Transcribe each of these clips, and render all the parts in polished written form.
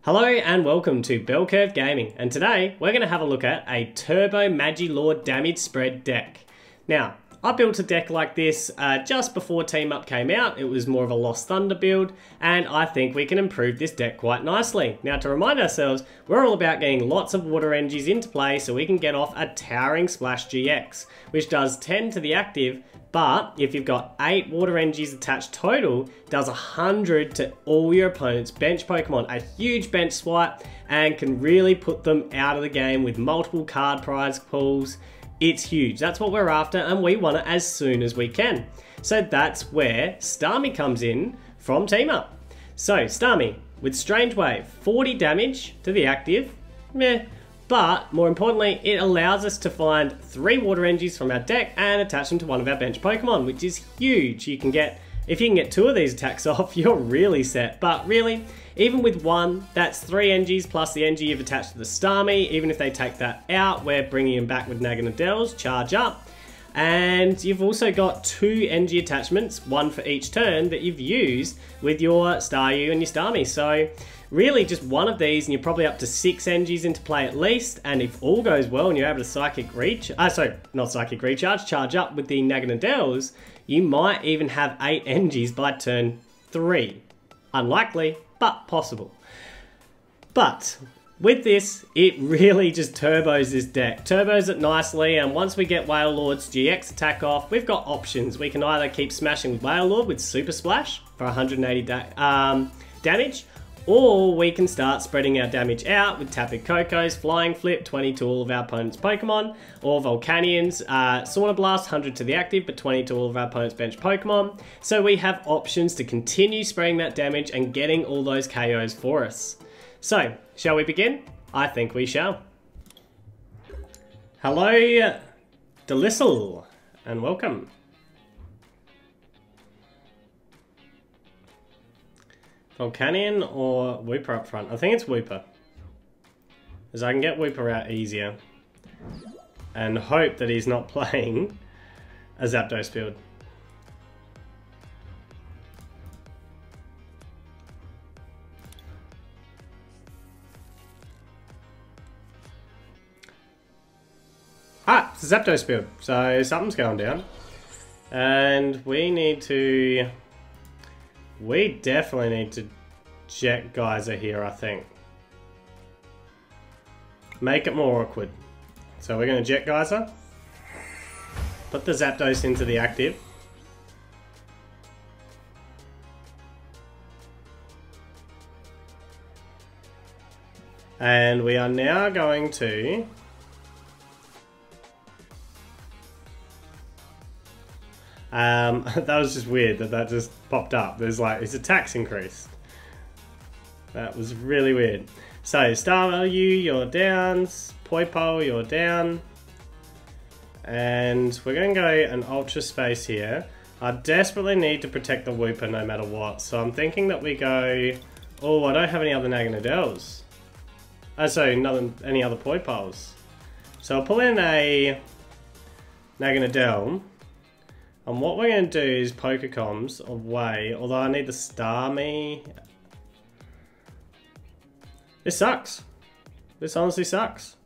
Hello and welcome to Bell Curve Gaming, and today we're going to have a look at a Turbo Magilord damage spread deck. Now, I built a deck like this just before Team Up came out. It was more of a Lost Thunder build, and I think we can improve this deck quite nicely. Now, to remind ourselves, we're all about getting lots of water energies into play so we can get off a Towering Splash GX, which does 10 to the active, but if you've got 8 water energies attached total, does 100 to all your opponent's bench Pokemon. A huge bench swipe and can really put them out of the game with multiple card prize pools. It's huge. That's what we're after, and we want it as soon as we can. So that's where Starmie comes in from Team Up. So Starmie with Strange Wave, 40 damage to the active, meh. But more importantly, it allows us to find 3 water energies from our deck and attach them to one of our bench Pokemon, which is huge. You can get, if you can get 2 of these attacks off, you're really set. But really, even with 1, that's 3 energies plus the energy you've attached to the Starmie. Even if they take that out, we're bringing him back with Naganadel's Charge Up. And you've also got 2 energy attachments, 1 for each turn, that you've used with your Staryu and your Starmie. So really just 1 of these and you're probably up to 6 energies into play at least. And if all goes well and you're able to charge up with the Naganadel's, you might even have 8 energies by turn 3. Unlikely, but possible. But with this, it really just turbos this deck. Turbos it nicely, and once we get Wailord's GX attack off, we've got options. We can either keep smashing with Wailord with Super Splash for 180 damage, or we can start spreading our damage out with Tapu Koko's Flying Flip, 20 to all of our opponent's Pokemon, or Volcanion's Sauna Blast, 100 to the active, but 20 to all of our opponent's bench Pokemon. So we have options to continue spraying that damage and getting all those KOs for us. So, shall we begin? I think we shall. Hello, Delisle, and welcome. Volcanion or Wooper up front? I think it's Wooper, as I can get Wooper out easier and hope that he's not playing a Zapdos build. Ah, it's a Zapdos build, so something's going down. And we definitely need to Jet Geyser here, I think. Make it more awkward. So we're going to Jet Geyser. Put the Zapdos into the active. And we are now going to that was just weird that just popped up. There's like, his attacks increased. That was really weird. So, Staryu, you're down. Poipole, you're down. And we're going to go an Ultra Space here. I desperately need to protect the Wooper no matter what. So I'm thinking that we go... Oh, I don't have any other Naganadel's. Oh, sorry, any other Poipoles. So I'll pull in a Naganadel. And what we're going to do is Pokecoms away, although I need the Starmie. This sucks. This honestly sucks.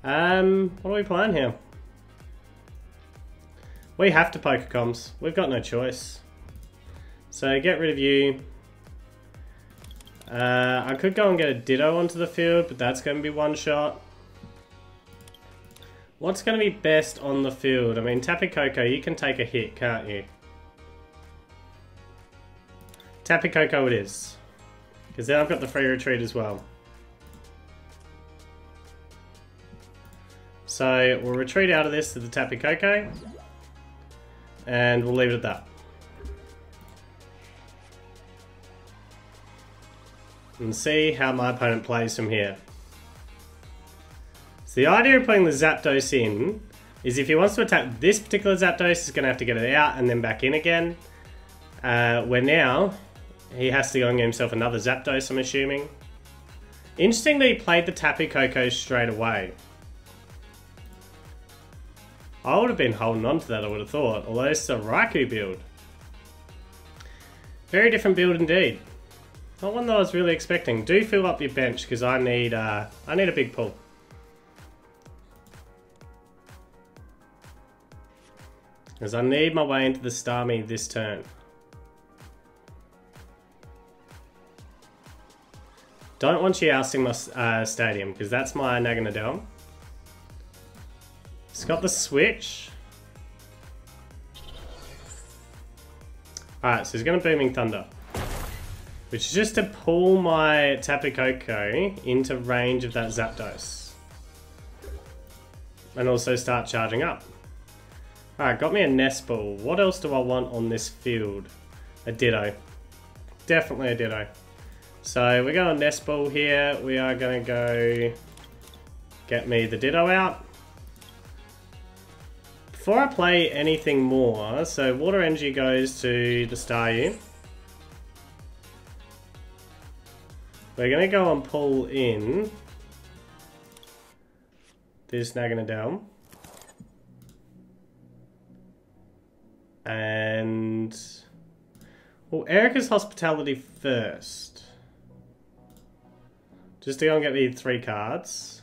What are we playing here? We have to Pokecoms. We've got no choice. So get rid of you. I could go and get a Ditto onto the field, but that's going to be one shot. What's going to be best on the field? I mean, Tapu Koko, you can take a hit, can't you? Tapu Koko it is. Because then I've got the free retreat as well. So we'll retreat out of this to the Tapu Koko. And we'll leave it at that. And see how my opponent plays from here. So the idea of putting the Zapdos in is if he wants to attack this particular Zapdos, he's going to have to get it out and then back in again. Where now, he has to go and get himself another Zapdos, I'm assuming. Interesting that he played the Tapu Koko straight away. I would have been holding on to that, I would have thought. Although it's a Raikou build. Very different build indeed. Not one that I was really expecting. Do fill up your bench because I need a big pull. Because I need my way into the Starmie this turn. Don't want you ousting my stadium because that's my Naganadel. It's got the switch. Alright, so he's going to Booming Thunder. Which is just to pull my Tapu Koko into range of that Zapdos. And also start charging up. Alright, got me a Nest Ball. What else do I want on this field? A Ditto. Definitely a Ditto. So we're going Nest Ball here. We are going to go get me the Ditto out. Before I play anything more, so Water Energy goes to the Staryu. We're going to go and pull in this Naganadel. And well, Erica's Hospitality first. Just to go and get me 3 cards.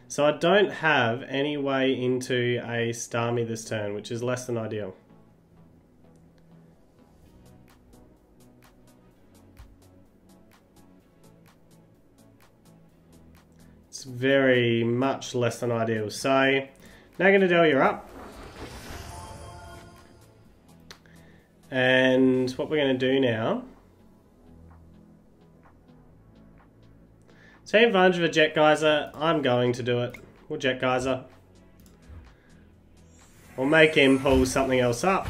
So I don't have any way into a Starmie this turn, which is less than ideal. It's very much less than ideal. So, Naganadel, you're up. And what we're going to do now... Take advantage of a Jet Geyser. I'm going to do it. We'll Jet Geyser. We'll make him pull something else up.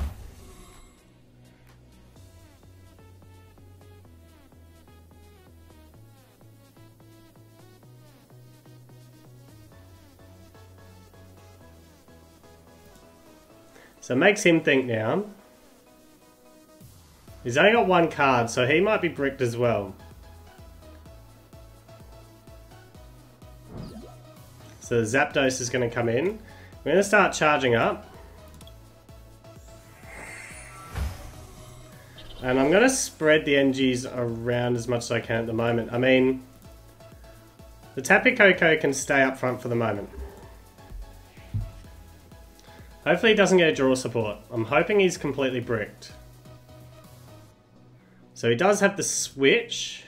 So it makes him think now. He's only got 1 card, so he might be bricked as well. So Zapdos is going to come in. We're going to start charging up. And I'm going to spread the energies around as much as I can at the moment. I mean, the Tapu Koko can stay up front for the moment. Hopefully he doesn't get a draw support. I'm hoping he's completely bricked. So he does have the switch.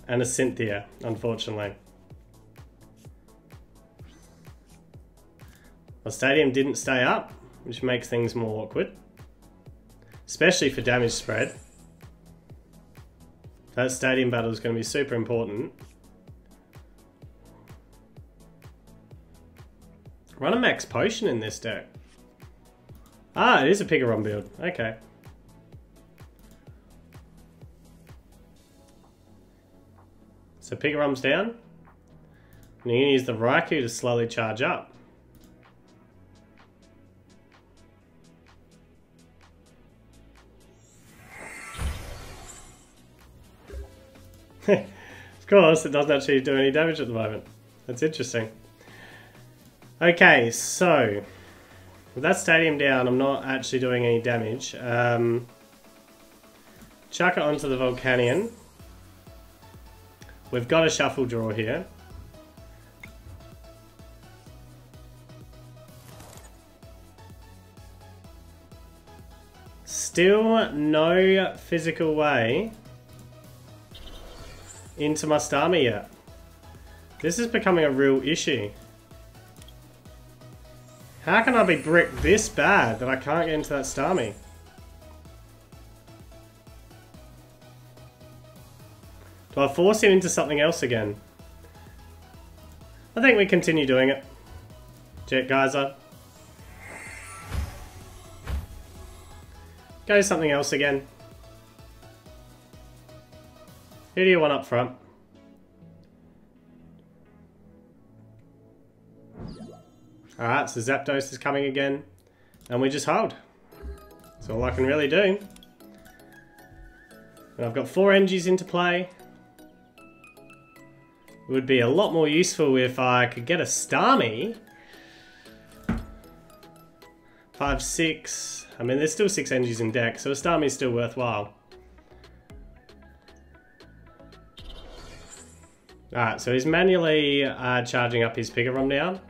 And a Cynthia, unfortunately. My stadium didn't stay up, which makes things more awkward. Especially for damage spread. That stadium battle is going to be super important. Run a max potion in this deck. Ah, it is a Pikarom build. Okay. So Pikarom's down. And you're going to use the Raikou to slowly charge up. Of course, it doesn't actually do any damage at the moment. That's interesting. Okay, so with that stadium down, I'm not actually doing any damage. Chuck it onto the Volcanion. We've got a shuffle draw here. Still no physical way into my Starmie yet. This is becoming a real issue. How can I be bricked this bad that I can't get into that Starmie? Do I force him into something else again? I think we continue doing it. Jet Geyser. Go something else again. Who do you want up front? Alright, so Zapdos is coming again. And we just hold. That's all I can really do. And I've got 4 energies into play. It would be a lot more useful if I could get a Starmie. 5, 6. I mean, there's still 6 energies in deck, so a Starmie is still worthwhile. Alright, so he's manually charging up his Pikarom now.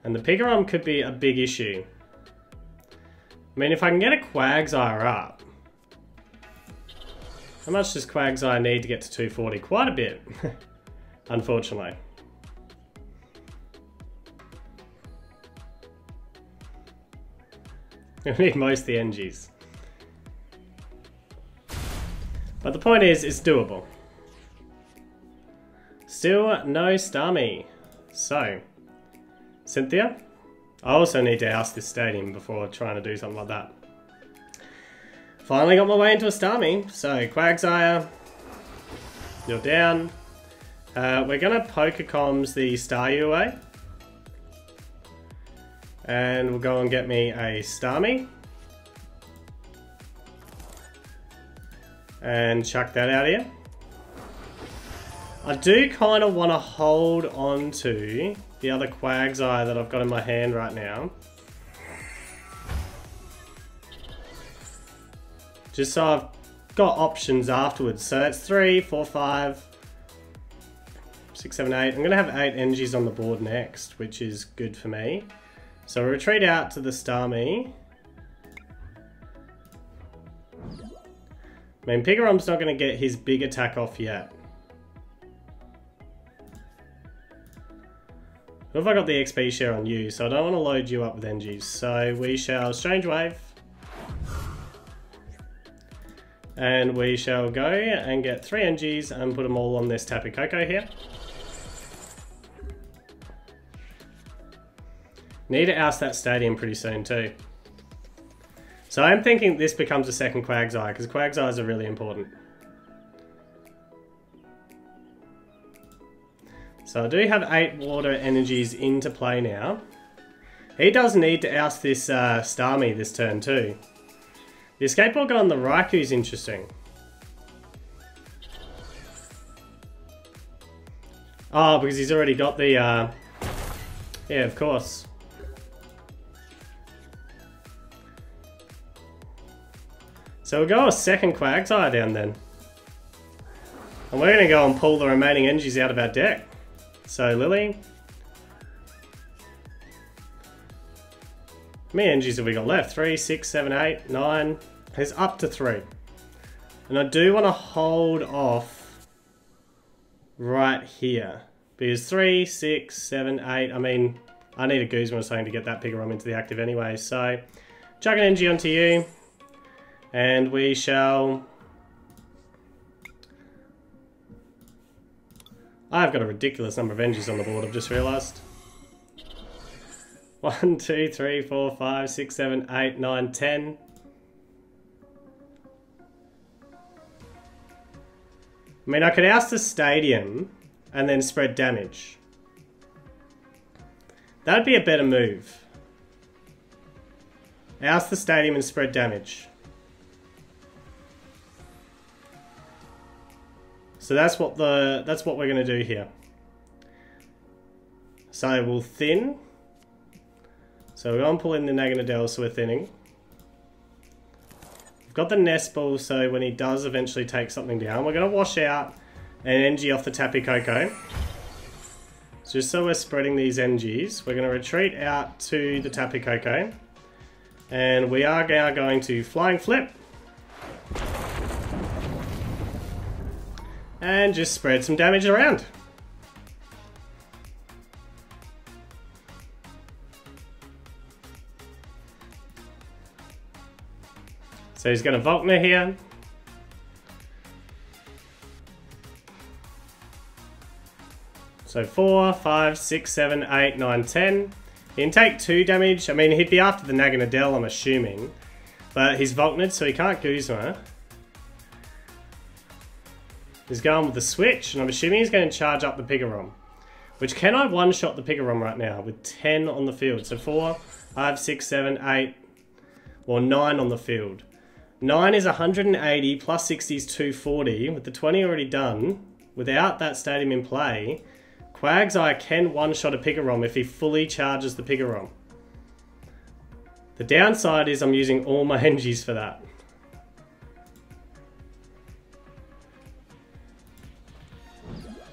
And the Pikarom could be a big issue. I mean, if I can get a Quagsire up... How much does Quagsire need to get to 240? Quite a bit, unfortunately. I need most of the energies. But the point is, it's doable. Still no Starmie. So, Cynthia? I also need to oust this stadium before trying to do something like that. Finally got my way into a Starmie. So, Quagsire, you're down. We're going to Pokecoms the Staryu away. And we'll go and get me a Starmie. And chuck that out here. I do kind of want to hold on to the other Quagsire that I've got in my hand right now. Just so I've got options afterwards. So that's 3, 4, 5, 6, 7, 8. I'm going to have 8 energies on the board next, which is good for me. So we'll retreat out to the Starmie. I mean, Pigarom's not going to get his big attack off yet. What have I got the XP share on you? So I don't want to load you up with energies. So we shall Strange Wave. And we shall go and get 3 energies and put them all on this Tapu Koko here. Need to oust that stadium pretty soon too. So I'm thinking this becomes a second Quagsire, because Quagsires are really important. So I do have 8 water energies into play now. He does need to oust this Starmie this turn too. The Escape Ball on the Raikou is interesting. Oh, because he's already got the... yeah, of course. So we'll go a second Quagsire down then. And we're going to go and pull the remaining energies out of our deck. So Lily. How many energies have we got left? 3, 6, 7, 8, 9. There's up to 3. And I do want to hold off right here. Because 3, 6, 7, 8. I mean, I need a Guzma or something to get that Pikarom into the active anyway. So, chuck an energy onto you. And we shall... I've got a ridiculous number of energies on the board, I've just realised. 1, 2, 3, 4, 5, 6, 7, 8, 9, 10. I mean, I could oust the stadium and then spread damage. That'd be a better move. Oust the stadium and spread damage. So that's what we're going to do here. So we'll thin. So we're going to pull in the Naganadel, so we're thinning. We've got the Nest Ball, so when he does eventually take something down, we're going to wash out an energy off the Tapu Koko. So just so we're spreading these energies, we're going to retreat out to the Tapu Koko. And we are now going to Flying Flip. And just spread some damage around. So he's going to Volcaneon here. So 4, 5, 6, 7, 8, 9, 10. He can take 2 damage. I mean, he'd be after the Naganadel, I'm assuming. But he's Volcaneon, so he can't Guzma. He's going with the switch, and I'm assuming he's going to charge up the Pikarom. Which, can I one-shot the Pikarom right now with 10 on the field? So 4, 5, 6, 7, 8, or 9 on the field. 9 is 180, plus 60 is 240. With the 20 already done, without that stadium in play, Quagsire can one-shot a Pikarom if he fully charges the Pikarom. The downside is I'm using all my energies for that.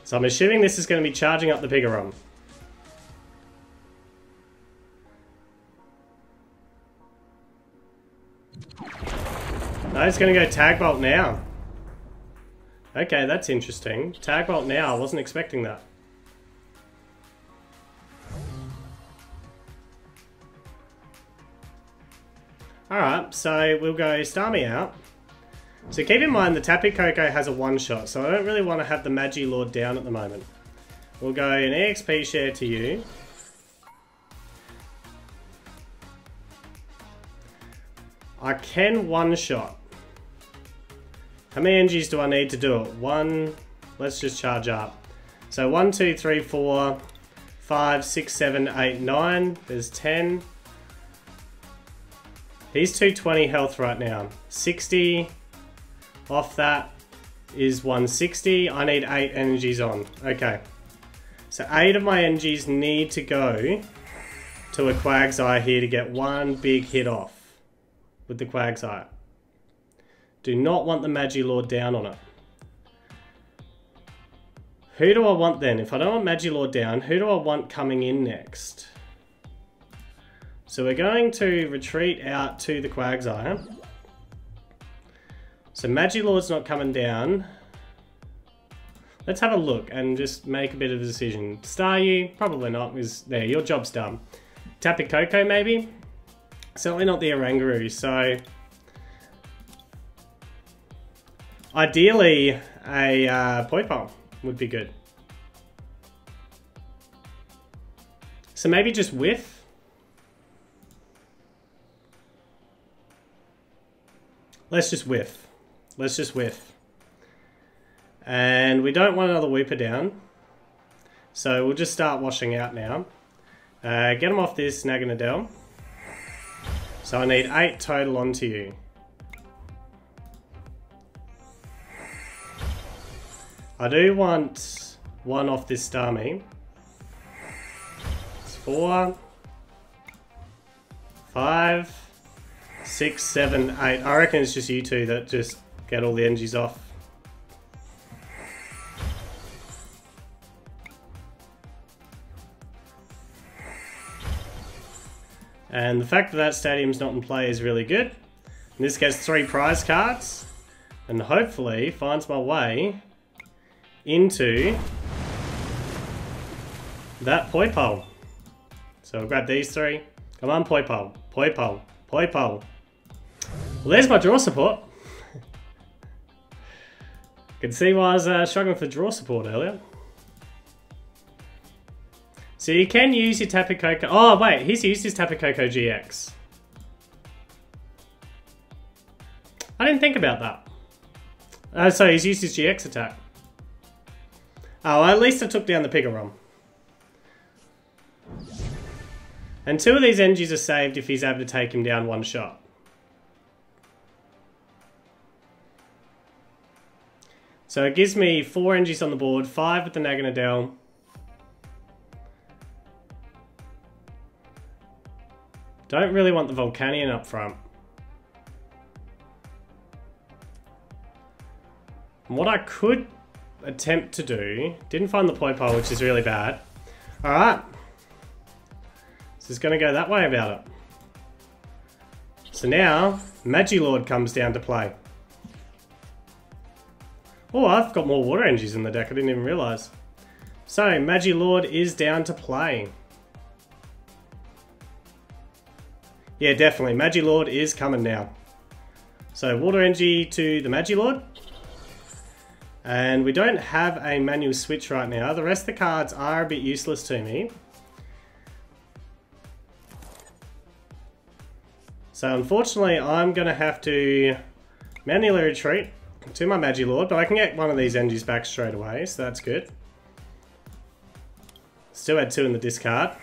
So I'm assuming this is going to be charging up the Pikarom. No, it's going to go Tag Bolt now. Okay, that's interesting. Tag Bolt now, I wasn't expecting that. Alright, so we'll go Starmie out. So keep in mind the Tapu Koko has a one-shot, so I don't really want to have the Magilord down at the moment. We'll go an EXP share to you. I can one-shot. How many energies do I need to do it? One, let's just charge up. So 1, 2, 3, 4, 5, 6, 7, 8, 9. There's 10. He's 220 health right now. 60 off that is 160. I need 8 energies on. Okay. So 8 of my energies need to go to a Quagsire here to get one big hit off with the Quagsire. Do not want the Magilord down on it. Who do I want then? If I don't want Magilord down, who do I want coming in next? So we're going to retreat out to the Quagsire. So Magilord's not coming down. Let's have a look and just make a bit of a decision. Staryu, probably not, because there, your job's done. Tapu Koko maybe? Certainly not the Oranguru, so... Ideally, a Poipole would be good. So maybe just whiff? Let's just whiff. Let's just whiff. And we don't want another Wooper down. So we'll just start washing out now. Get them off this Naganadel. So I need 8 total onto you. I do want 1 off this Starmie. It's 4, 5, 6, 7, 8. I reckon it's just you two that just get all the energies off. And the fact that that stadium's not in play is really good. And this gets 3 prize cards. And hopefully finds my way into that Poipole. So I'll grab these 3. Come on, Poipole. Poipole. Poipole. Well, there's my draw support. Can see why I was struggling for draw support earlier. So you can use your Tapu Koko... Oh, wait. He's used his Tapu Koko GX. I didn't think about that. So he's used his GX attack. Oh, at least I took down the Pikarom. And 2 of these energies are saved if he's able to take him down one shot. So it gives me 4 energies on the board, 5 with the Naganadel. Don't really want the Volcanion up front. And what I could attempt to do... Didn't find the Poipole, which is really bad. Alright. This is going to go that way about it. So now, Magilord comes down to play. Oh, I've got more water energies in the deck, I didn't even realise. So, Magilord is down to play. Yeah, definitely, Magilord is coming now. So, water energy to the Magilord. And we don't have a manual switch right now. The rest of the cards are a bit useless to me. So, unfortunately, I'm going to have to manually retreat to my Magilord, but I can get one of these energies back straight away, so that's good. Still had 2 in the discard.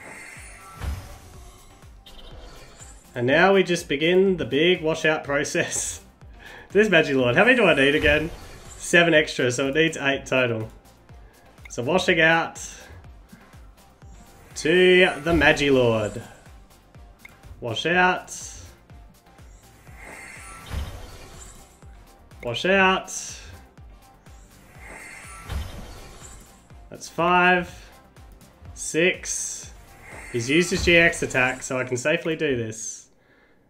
And now we just begin the big washout process. This Magilord, how many do I need again? 7 extra, so it needs 8 total. So washing out to the Magilord. Wash out. Wash out. That's 5. 6. He's used his GX attack, so I can safely do this.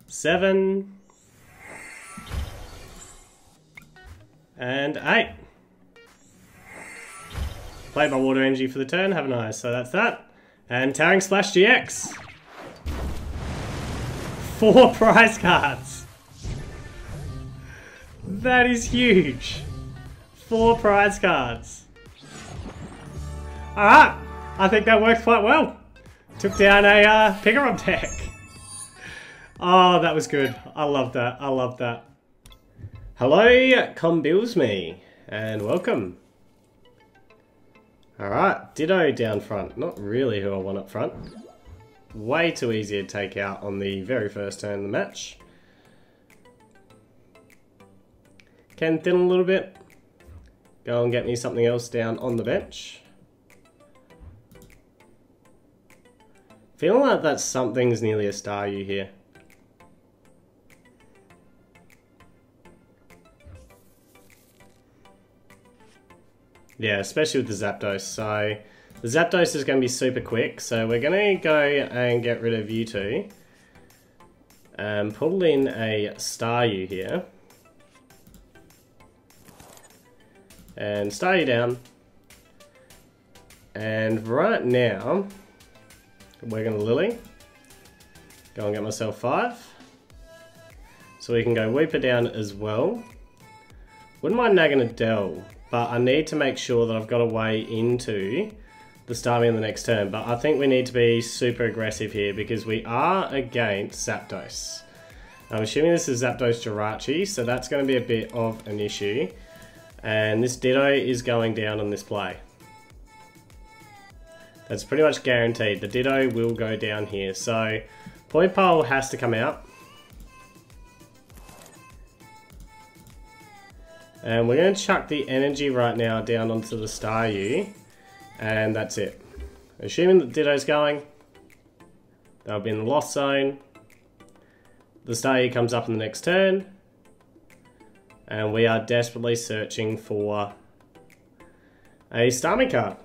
7. And 8. Played my water energy for the turn, haven't I? So that's that. And Towering Splash GX. 4 prize cards. That is huge. 4 prize cards. Alright, I think that worked quite well. Took down a Pikarom deck. Oh, that was good. I love that. I love that. Hello, Combilsme, and welcome. Alright, Ditto down front. Not really who I want up front. Way too easy to take out on the very first turn of the match. Can thin a little bit. Go and get me something else down on the bench. Feeling like that something's nearly a Staryu here. Yeah, especially with the Zapdos. So the Zapdos is going to be super quick. So we're going to go and get rid of you two. Pull in a Staryu here. And Staryu down. And right now, we're going to Lily. Go and get myself 5. So we can go Wooper down as well. Wouldn't mind Naganadel, but I need to make sure that I've got a way into the Starmie in the next turn. But I think we need to be super aggressive here because we are against Zapdos. I'm assuming this is Zapdos Jirachi, so that's going to be a bit of an issue. And this Ditto is going down on this play. That's pretty much guaranteed. The Ditto will go down here. So Poipole has to come out. And we're going to chuck the energy right now down onto the Staryu. And that's it. Assuming that Ditto's going, they'll be in the lost zone. The Staryu comes up in the next turn. And we are desperately searching for a Starmie card.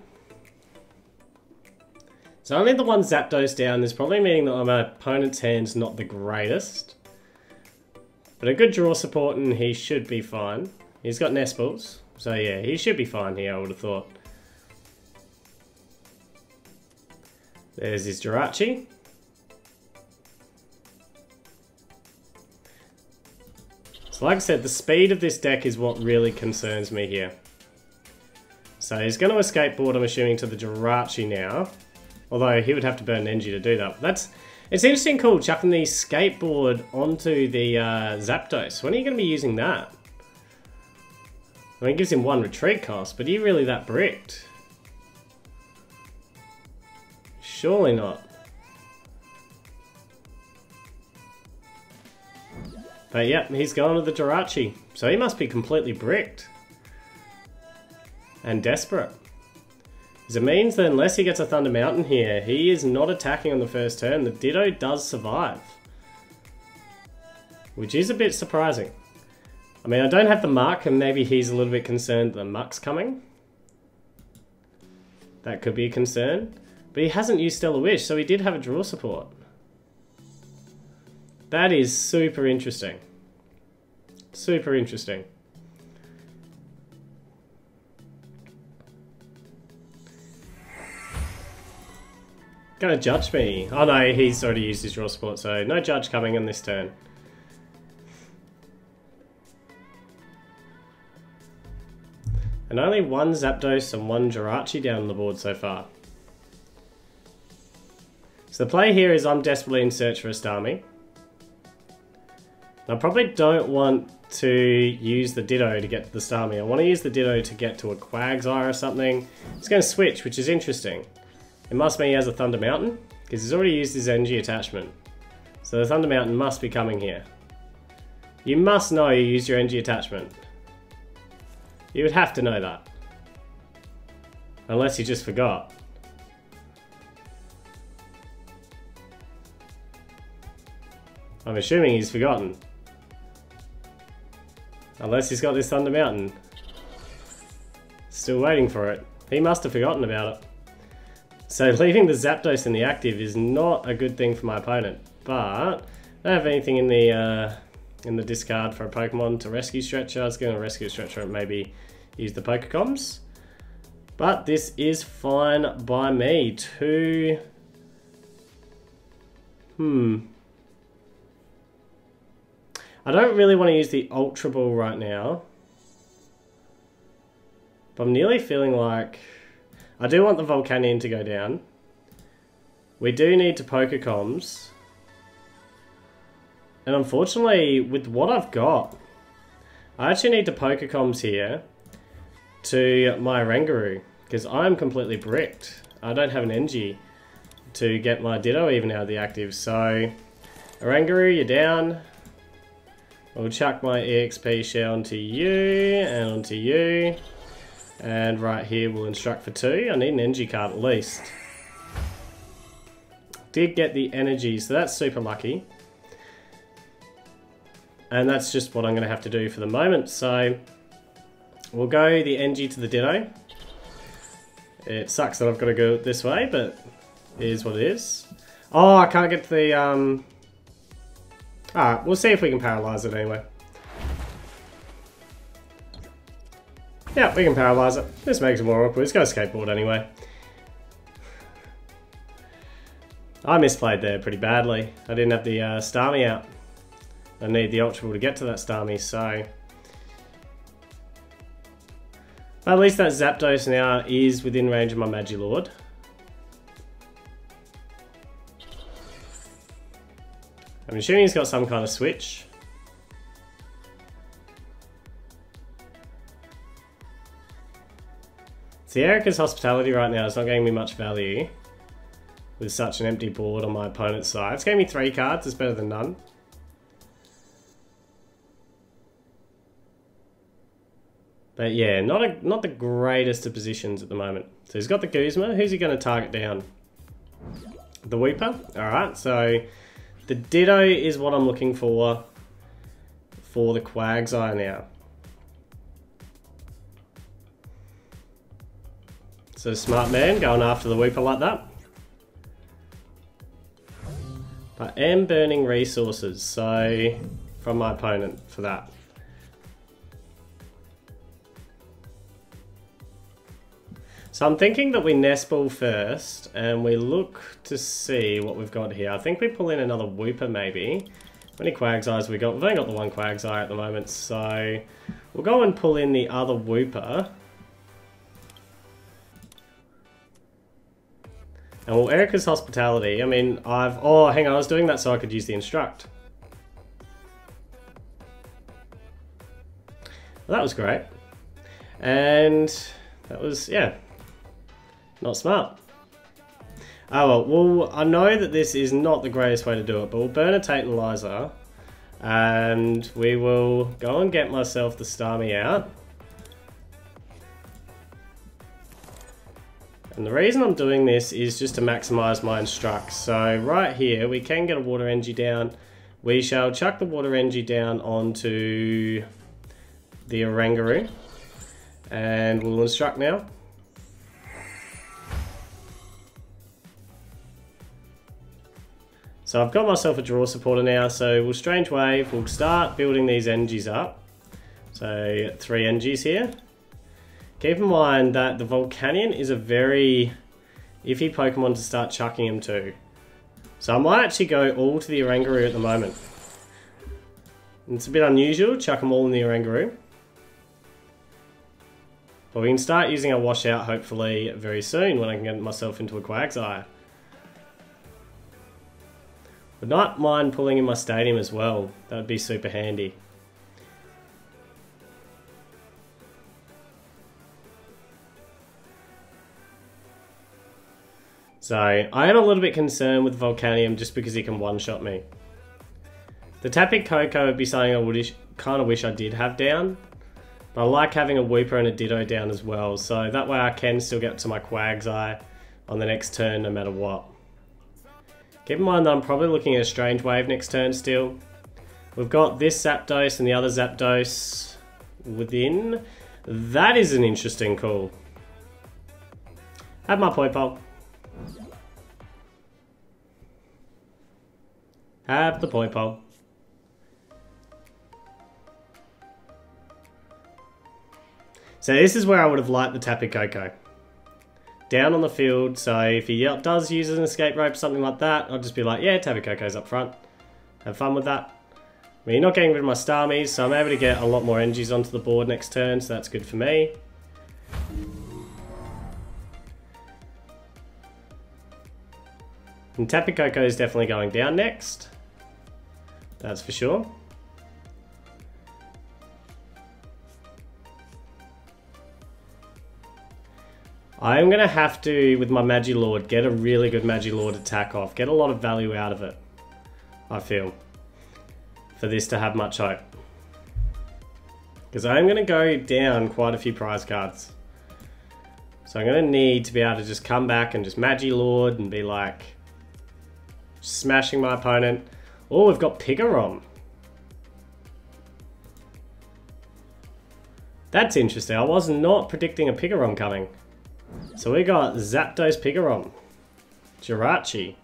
So only the one Zapdos down is probably meaning that my opponent's hand's not the greatest. But a good draw support and he should be fine. He's got Nest Balls, so yeah, he should be fine here, I would have thought. There's his Jirachi. So like I said, the speed of this deck is what really concerns me here. So he's going to escape board, I'm assuming, to the Jirachi now. Although he would have to burn energy to do that. It's interesting, cool, chucking the skateboard onto the Zapdos. When are you going to be using that? I mean, it gives him 1 retreat cost, but are you really that bricked? Surely not. But yeah, he's going to the Jirachi. So he must be completely bricked. And desperate. Because it means that unless he gets a Thunder Mountain here, he is not attacking on the first turn. The Ditto does survive. Which is a bit surprising. I mean, I don't have the Muck, and maybe he's a little bit concerned that the Muck's coming. That could be a concern. But he hasn't used Stellar Wish, so he did have a draw support. That is super interesting. Super interesting. Gonna judge me. Oh no, he's already used his draw support, so no judge coming on this turn. And only 1 Zapdos and 1 Jirachi down on the board so far. So the play here is I'm desperately in search for a Starmie. I probably don't want to use the Ditto to get to the Starmie. I want to use the Ditto to get to a Quagsire or something. It's going to switch, which is interesting. It must mean he has a Thunder Mountain, because he's already used his energy attachment. So the Thunder Mountain must be coming here. You must know you used your energy attachment. You would have to know that. Unless you just forgot. I'm assuming he's forgotten. Unless he's got this Thunder Mountain. Still waiting for it. He must have forgotten about it. So leaving the Zapdos in the active is not a good thing for my opponent. But I don't have anything in the discard for a Pokemon to rescue Stretcher. I was going to rescue Stretcher and maybe use the Pokecoms. But this is fine by me. I don't really want to use the Ultra Ball right now. But I'm nearly feeling like... I do want the Volcanion to go down. We do need to Pokecoms. And unfortunately, with what I've got, I actually need to Pokecoms here to my Oranguru. Because I'm completely bricked. I don't have an Engie to get my Ditto even out of the active. So, Oranguru, you're down. I'll chuck my EXP shell onto you and onto you. And right here we'll instruct for 2. I need an Engie card at least. Did get the energy, so that's super lucky. And that's just what I'm going to have to do for the moment. So we'll go the Engie to the Ditto. It sucks that I've got to go this way, but it is what it is. Oh, I can't get to the... Alright, we'll see if we can paralyze it anyway. Yeah, we can paralyze it. This makes it more awkward. It's got a skateboard anyway. I misplayed there pretty badly. I didn't have the Starmie out. I need the Ultra Ball to get to that Starmie, so... But at least that Zapdos now is within range of my Magilord. I'm assuming he's got some kind of switch. See, Erica's Hospitality right now is not giving me much value with such an empty board on my opponent's side. It's giving me 3 cards, it's better than none. But yeah, not the greatest of positions at the moment. So he's got the Guzma. Who's he going to target down? The Wooper. Alright, so the Ditto is what I'm looking for the Quagsire now. So smart man going after the Wooper like that. But I am burning resources, so from my opponent for that. So I'm thinking that we Nest Ball first, and we look to see what we've got here. I think we pull in another Wooper maybe. How many Quagsires have we got? We've only got the one Quagsire at the moment, so we'll go and pull in the other Wooper. And well, Erica's Hospitality, I mean, oh, hang on, I was doing that so I could use the Instruct. Well, that was great. And that was, yeah, not smart. Oh well, I know that this is not the greatest way to do it, but we'll burn a Tantalizer. And we will go and get myself the Starmie out. And the reason I'm doing this is just to maximize my Instruct. So right here, we can get a Water Engie down. We shall chuck the Water Engie down onto the Oranguru. And we'll Instruct now. So I've got myself a Draw Supporter now, so we'll Strange Wave, we'll start building these Engies up. So 3 Engies here. Keep in mind that the Volcanion is a very iffy Pokemon to start chucking him to. So I might actually go all to the Oranguru at the moment. It's a bit unusual, chuck them all in the Oranguru. But we can start using our Washout hopefully very soon when I can get myself into a Quagsire. Would not mind pulling in my Stadium as well, that would be super handy. So, I am a little bit concerned with Volcanion just because he can one-shot me. The Tapu Koko would be something I would kind of wish I did have down. But I like having a Wooper and a Ditto down as well, so that way I can still get to my Quagsire on the next turn no matter what. Keep in mind that I'm probably looking at a Strange Wave next turn still. We've got this Zapdos and the other Zapdos within. That is an interesting call. Have my Poipole. Have the Poipole. So this is where I would have liked the Tapu Koko. Down on the field, so if he does use an escape rope, something like that, I'll just be like, yeah, Tapu Koko's up front. Have fun with that. I mean, you're not getting rid of my Starmies, so I'm able to get a lot more energies onto the board next turn, so that's good for me. And Tapu Koko is definitely going down next. That's for sure. I'm going to have to, with my Magilord, get a really good Magilord attack off. Get a lot of value out of it, I feel, for this to have much hope. Because I'm going to go down quite a few prize cards. So I'm going to need to be able to just come back and just Magilord and be like, smashing my opponent. Oh, we've got Pikarom. That's interesting. I was not predicting a Pikarom coming. So we got Zapdos Pikarom. Jirachi.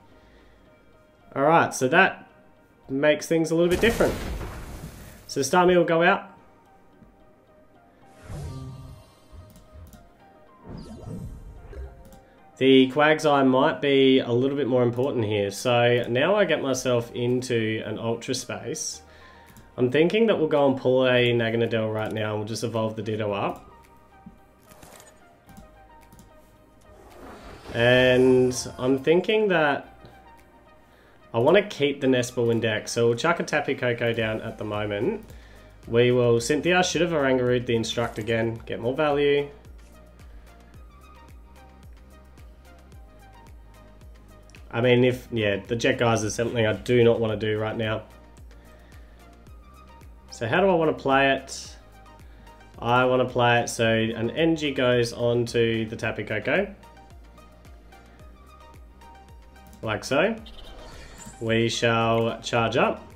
Alright, so that makes things a little bit different. So Starmie will go out. The Quagsire might be a little bit more important here. So now I get myself into an Ultra Space. I'm thinking that we'll go and pull a Naganadel right now and we'll just evolve the Ditto up. And I'm thinking that I want to keep the Nespel in deck. So we'll chuck a Tapu Koko down at the moment. We will Cynthia, should have Oranguru'd the Instruct again, get more value. I mean, the Jet Guys is something I do not want to do right now. So how do I want to play it? I want to play it so an NG goes onto the Tapu Koko. Like so. We shall charge up.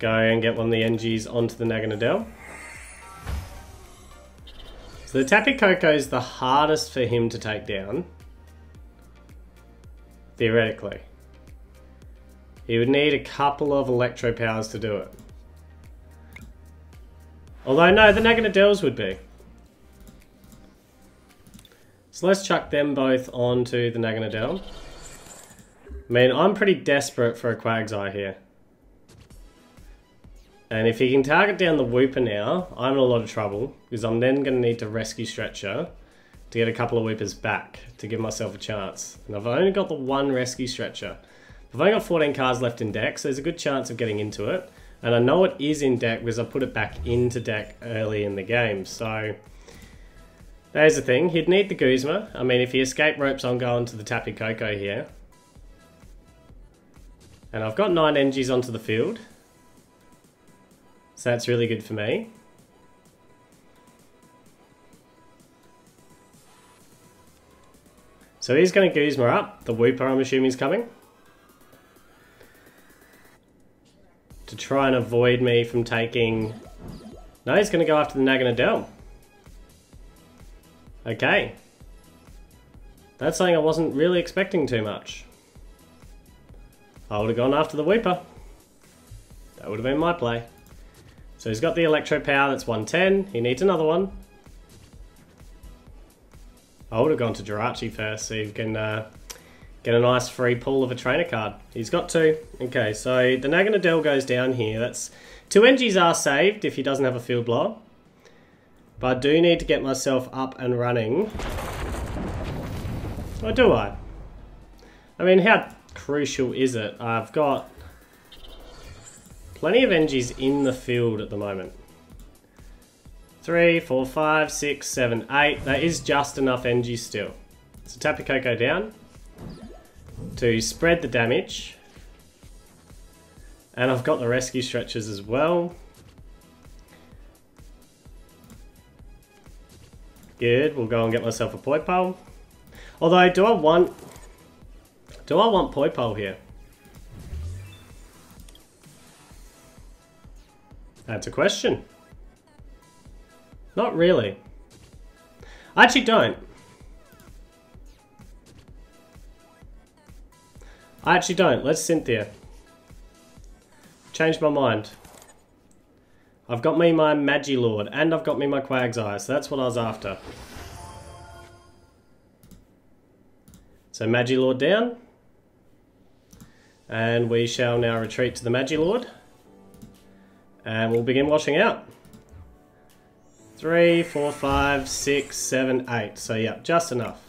Go and get one of the NGs onto the Naganadel. So the Tapu Koko is the hardest for him to take down. Theoretically. He would need a couple of Electro Powers to do it. Although no, the Naganadels would be. So let's chuck them both onto the Naganadel. I mean, I'm pretty desperate for a Quagsire here. And if he can target down the Wooper now, I'm in a lot of trouble. Because I'm then going to need to rescue Stretcher to get a couple of Woopers back to give myself a chance. And I've only got the one rescue Stretcher. I've only got 14 cards left in deck, so there's a good chance of getting into it. And I know it is in deck because I put it back into deck early in the game. So there's the thing. He'd need the Guzma. I mean, if he escape ropes, I'm going to the Tapu Koko here. And I've got 9 NGs onto the field. So that's really good for me. So he's going to Guzma up. The Wooper, I'm assuming, is coming. To try and avoid me from taking... No, he's going to go after the Naganadel. Okay. That's something I wasn't really expecting too much. I would have gone after the Wooper. That would have been my play. So he's got the Electro Power, that's 110. He needs another one. I would have gone to Jirachi first so you can get a nice free pull of a trainer card. He's got 2. Okay, so the Naganadel goes down here. That's 2 NGs are saved if he doesn't have a field blower. But I do need to get myself up and running. Or do I? I mean, how crucial is it? I've got plenty of NGs in the field at the moment. 3, 4, 5, 6, 7, 8. That is just enough NG still. So Tapu Koko down to spread the damage. And I've got the rescue stretchers as well. Good, we'll go and get myself a Poipole. Although, do I want Poipole here? That's a question. Not really. I actually don't. Let's Cynthia. Changed my mind. I've got me my Magilord and I've got me my Quagsire, so that's what I was after. So Magilord down. And we shall now retreat to the Magilord. And we'll begin washing out. 3, 4, 5, 6, 7, 8. So yeah, just enough.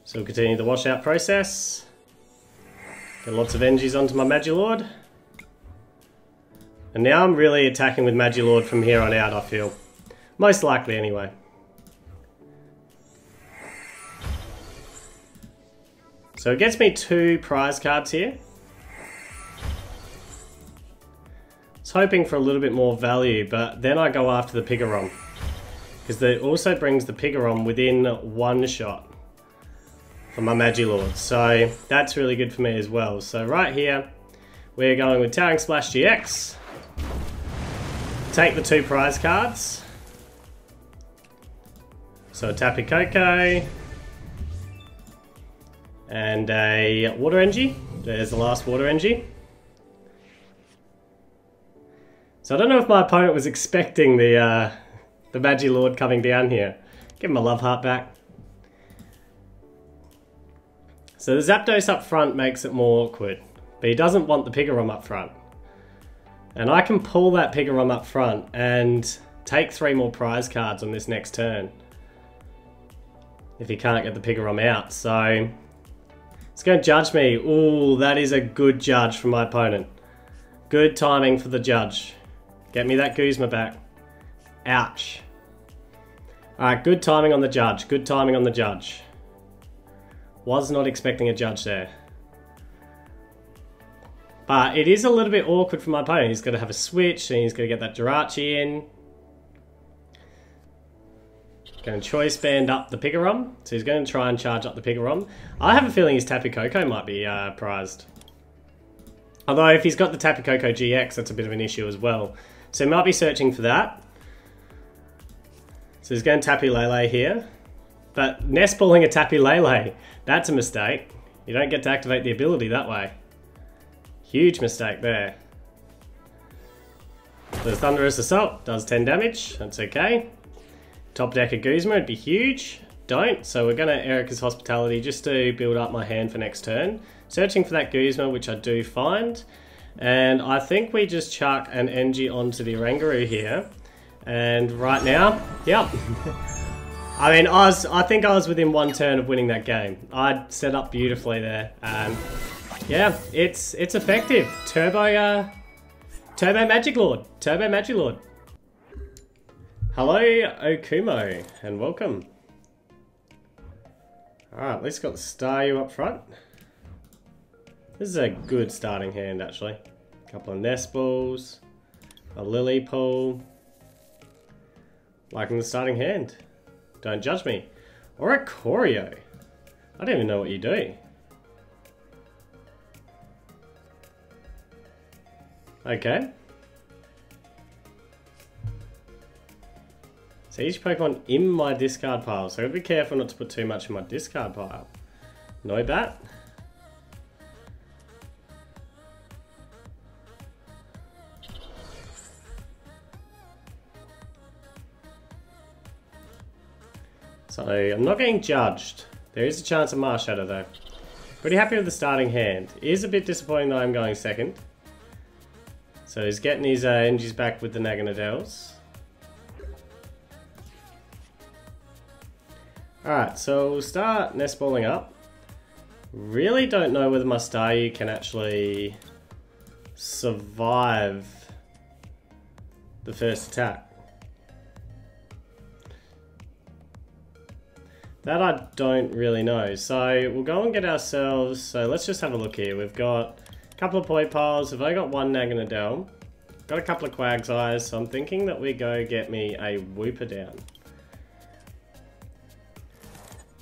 So we'll continue the washout process. Get lots of energies onto my Magilord. And now I'm really attacking with Magilord from here on out, I feel. Most likely anyway. So it gets me 2 prize cards here. I was hoping for a little bit more value, but then I go after the Pikarom. Because it also brings the Pikarom within 1 shot for my Magilord. So that's really good for me as well. So right here, we're going with Towering Splash GX. Take the 2 prize cards. So a Tapu Koko. And a Water Energy. There's the last Water Energy. So I don't know if my opponent was expecting the Magilord coming down here. Give him a love heart back. So the Zapdos up front makes it more awkward. But he doesn't want the Pikarom up front. And I can pull that Pikarom up front and take 3 more prize cards on this next turn. If he can't get the Pikarom out. So it's going to judge me. Ooh, that is a good judge from my opponent. Good timing for the judge. Get me that Guzma back. Ouch. Alright, good timing on the judge. Good timing on the judge. Was not expecting a judge there. But it is a little bit awkward for my opponent. He's got to have a switch and he's got to get that Jirachi in. Going to choice band up the Pikarom. So he's going to try and charge up the Pikarom. I have a feeling his Tapu Koko might be prized. Although if he's got the Tapu Koko GX, that's a bit of an issue as well. So he might be searching for that. So he's going to Tapu Lele here. But nest balling a Tapu Lele, that's a mistake. You don't get to activate the ability that way. Huge mistake there. The Thunderous Assault does 10 damage, that's okay. Top deck a Guzma would be huge. Don't, so we're going to Erica's Hospitality just to build up my hand for next turn. Searching for that Guzma, which I do find. And I think we just chuck an energy onto the Oranguru here. And right now, yep. I mean, I think I was within 1 turn of winning that game. I'd set up beautifully there. Yeah, it's effective. Turbo Magilord. Turbo Magilord. Hello, Okumo, and welcome. Alright, at least got the Staryu up front. This is a good starting hand, actually. A couple of Nest Balls, a Lily Pool. Liking the starting hand. Don't judge me. Or a Choreo. I don't even know what you do. Okay. So each Pokemon in my discard pile. So I'll be careful not to put too much in my discard pile. Noibat. So I'm not getting judged. There is a chance of Marshadow though. Pretty happy with the starting hand. It is a bit disappointing that I'm going second. So he's getting his energies back with the Naganadels. Alright, so we'll start nest balling up. Really don't know whether my Staryu can actually survive the first attack. That I don't really know. So we'll go and get ourselves, so let's just have a look here. We've got a couple of Poipoles, I've only got 1 Naganadel. Got a couple of Quagsires, so I'm thinking that we go get me a Wooper down.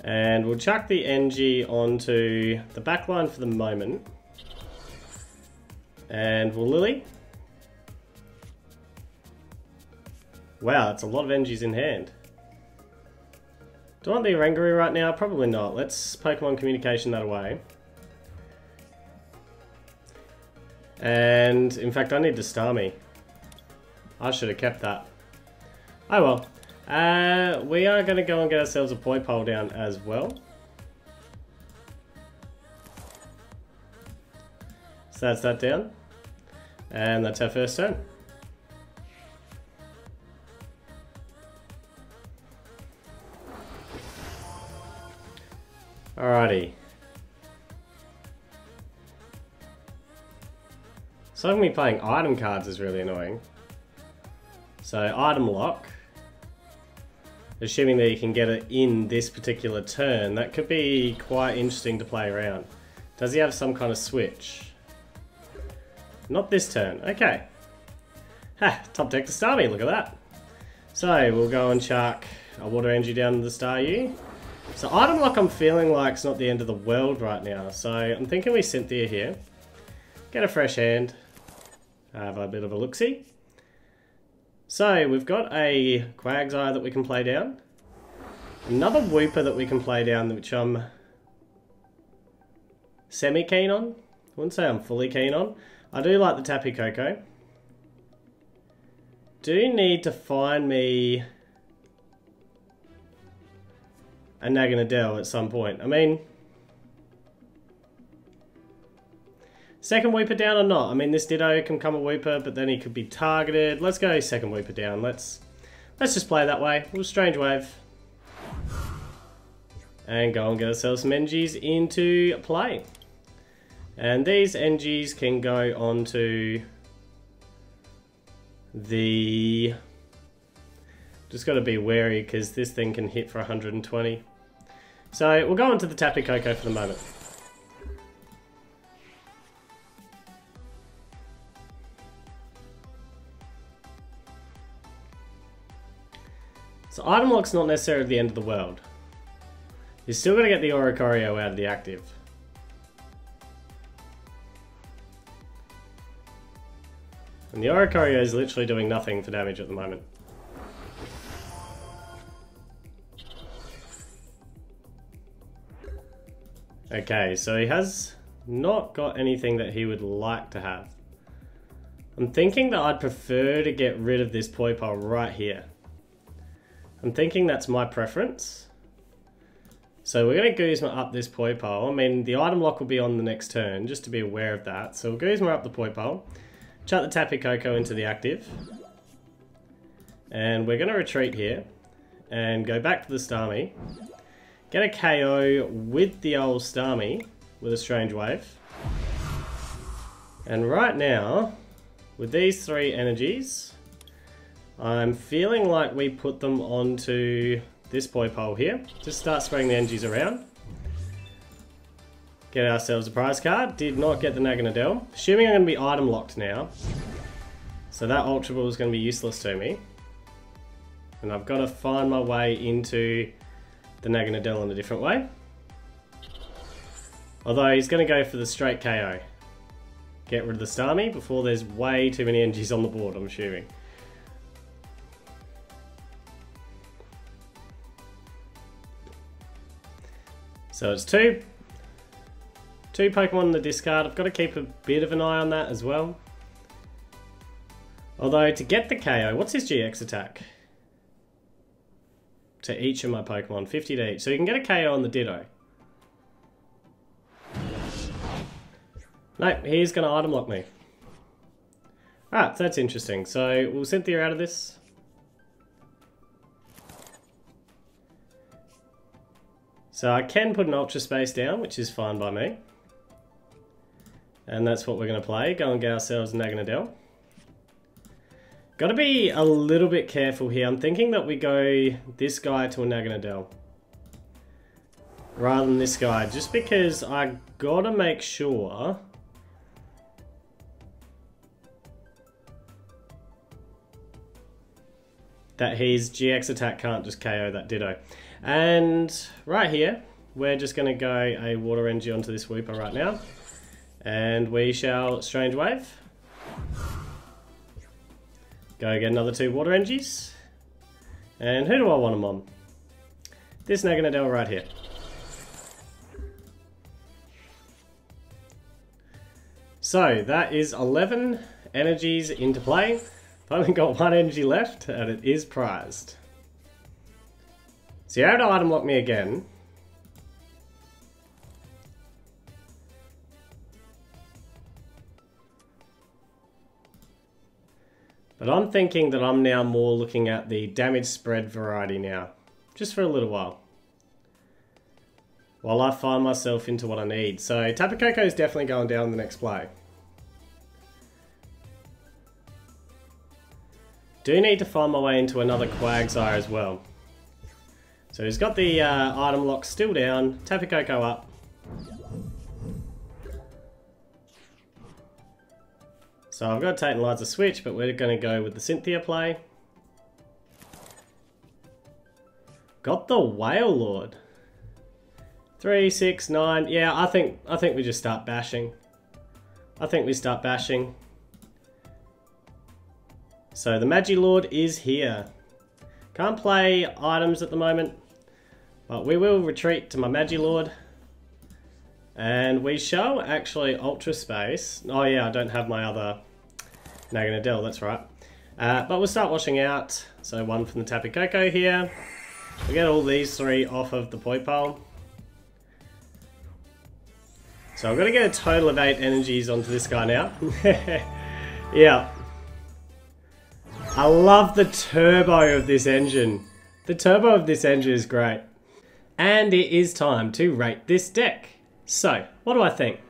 And we'll chuck the energy onto the back line for the moment. And we'll Lily. Wow, that's a lot of energies in hand. Do I want the Oranguru right now? Probably not. Let's Pokemon Communication that away. And, in fact, I need to Starmie. I should have kept that. Oh well. We are going to go and get ourselves a Poipole down as well. So that's that down. And that's our first turn. Alrighty. So me playing item cards is really annoying. So item lock. Assuming that you can get it in this particular turn, that could be quite interesting to play around. Does he have some kind of switch? Not this turn. Okay. Ha! Top deck to Starmie, look at that. So we'll go and chuck a water energy down to the Staryu. So item lock I'm feeling like it's not the end of the world right now. So I'm thinking we Cynthia here. Get a fresh hand. Have a bit of a look-see. So we've got a Quagsire that we can play down. Another Wooper that we can play down, which I'm semi-keen on. I wouldn't say I'm fully keen on. I do like the Tapu Koko. Do need to find me a Naganadel at some point. I mean, second Wooper down or not? I mean, this Ditto can come a Wooper, but then he could be targeted. Let's go second Wooper down. Let's just play that way. We'll Strange Wave. And go and get ourselves some energies into play. And these energies can go onto the... Just got to be wary because this thing can hit for 120. So we'll go into the Tapu Koko for the moment. So item lock's not necessarily the end of the world. You're still going to get the Oranguru out of the active. And the Oranguru is literally doing nothing for damage at the moment. Okay, so he has not got anything that he would like to have. I'm thinking that I'd prefer to get rid of this Poipole right here. I'm thinking that's my preference. So we're going to Guzma up this Poipole. I mean, the item lock will be on the next turn, just to be aware of that. So we'll Guzma up the Poipole, chuck the Tapu Koko into the active. And we're going to retreat here and go back to the Starmie. Get a KO with the old Starmie with a Strange Wave. And right now, with these three energies, I'm feeling like we put them onto this Poipole here. Just start spreading the energies around. Get ourselves a prize card. Did not get the Naganadel. Assuming I'm going to be item locked now. So that Ultra Ball is going to be useless to me. And I've got to find my way into the Naganadel in a different way. Although he's going to go for the straight KO. Get rid of the Starmie before there's way too many energies on the board, I'm assuming. So it's two Pokemon in the discard. I've got to keep a bit of an eye on that as well. Although to get the KO, what's his GX attack? To each of my Pokemon, 50 to each. So you can get a KO on the Ditto. Nope, he's going to item lock me. Alright, so that's interesting. So we'll Cynthia out of this. So I can put an Ultra Space down, which is fine by me. And that's what we're going to play. Go and get ourselves a Naganadel. Got to be a little bit careful here. I'm thinking that we go this guy to a Naganadel rather than this guy, just because I got to make sure that his GX attack can't just KO that Ditto. And right here, we're just going to go a Water Energy onto this Wooper right now. And we shall Strange Wave. Go get another two Water Energies. And who do I want them on? This Naganadel right here. So that is 11 energies into play. I've only got 1 energy left and it is prized. So you're able to item lock me again. But I'm thinking that I'm now more looking at the damage spread variety now. Just for a little while. While I find myself into what I need. So Tapu Koko is definitely going down in the next play. Do need to find my way into another Quagsire as well. So he's got the item lock still down. Tapu Koko up. So I've got Tate and Liza switch, but we're going to go with the Cynthia play. Got the Wailord. 3, 6, 9. Yeah, I think we just start bashing. I think we start bashing. So the Magilord is here. Can't play items at the moment, but we will retreat to my Magilord. And we shall actually Ultra Space. Oh yeah, I don't have my other Naganadel, that's right. But we'll start washing out. So 1 from the Tapu Koko here. We get all these 3 off of the Poipole. So I'm going to get a total of 8 energies onto this guy now. Yeah. I love the turbo of this engine. The turbo of this engine is great. And it is time to rate this deck. So, what do I think?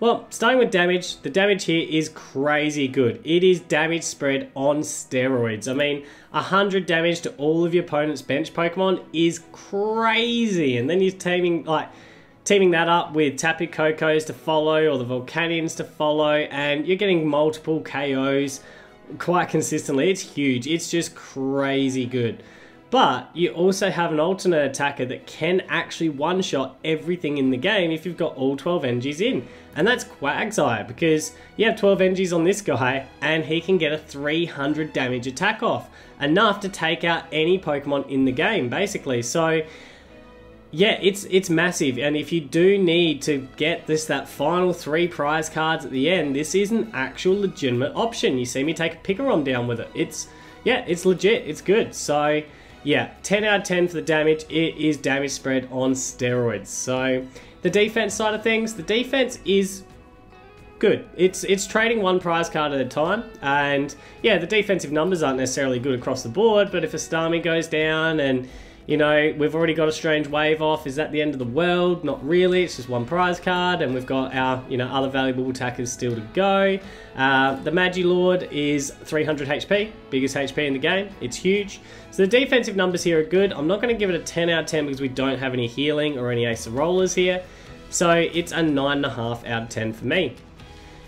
Well, starting with damage, the damage here is crazy good. It is damage spread on steroids. I mean, 100 damage to all of your opponent's bench Pokemon is crazy. And then you're teaming that up with Tapu Kokos to follow or the Volcanions to follow, and you're getting multiple KOs quite consistently. It's huge. It's just crazy good. But you also have an alternate attacker that can actually one-shot everything in the game if you've got all 12 energies in. And that's Quagsire, because you have 12 energies on this guy and he can get a 300 damage attack off. Enough to take out any Pokemon in the game, basically. So yeah, it's massive, and if you do need to get that final 3 prize cards at the end, this is an actual legitimate option. You see me take a Pikarom down with it. It's legit, it's good. So yeah, 10 out of 10 for the damage. It is damage spread on steroids. So the defense side of things, the defense is good. It's trading 1 prize card at a time, and yeah, the defensive numbers aren't necessarily good across the board, but if a Starmie goes down and you know, we've already got a Strange Wave off. Is that the end of the world? Not really. It's just 1 prize card, and we've got our, you know, other valuable attackers still to go. The Magilord is 300 HP, biggest HP in the game. It's huge. So the defensive numbers here are good. I'm not going to give it a 10 out of 10 because we don't have any healing or any Ace of Rollers here. So it's a 9.5 out of 10 for me.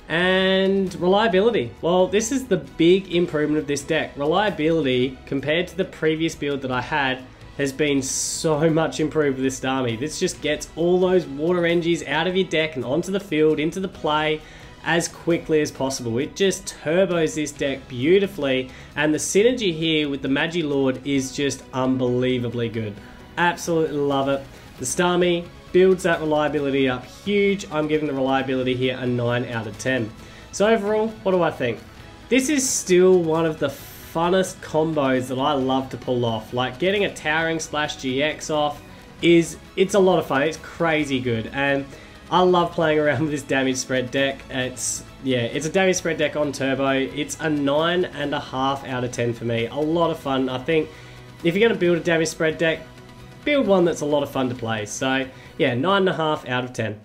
And reliability. Well, this is the big improvement of this deck. Reliability, compared to the previous build that I had, has been so much improved with this Starmie. This just gets all those water energies out of your deck and onto the field, into the play, as quickly as possible. It just turbos this deck beautifully, and the synergy here with the Magilord is just unbelievably good. Absolutely love it. The Starmie builds that reliability up huge. I'm giving the reliability here a 9 out of 10. So overall, what do I think? This is still one of the funnest combos that I love to pull off. Like getting a Towering Splash GX off it's a lot of fun. It's crazy good, and I love playing around with this damage spread deck. It's a damage spread deck on turbo. It's a 9.5 out of 10 for me. A lot of fun. I think if you're going to build a damage spread deck, build one that's a lot of fun to play. So yeah, 9.5 out of 10.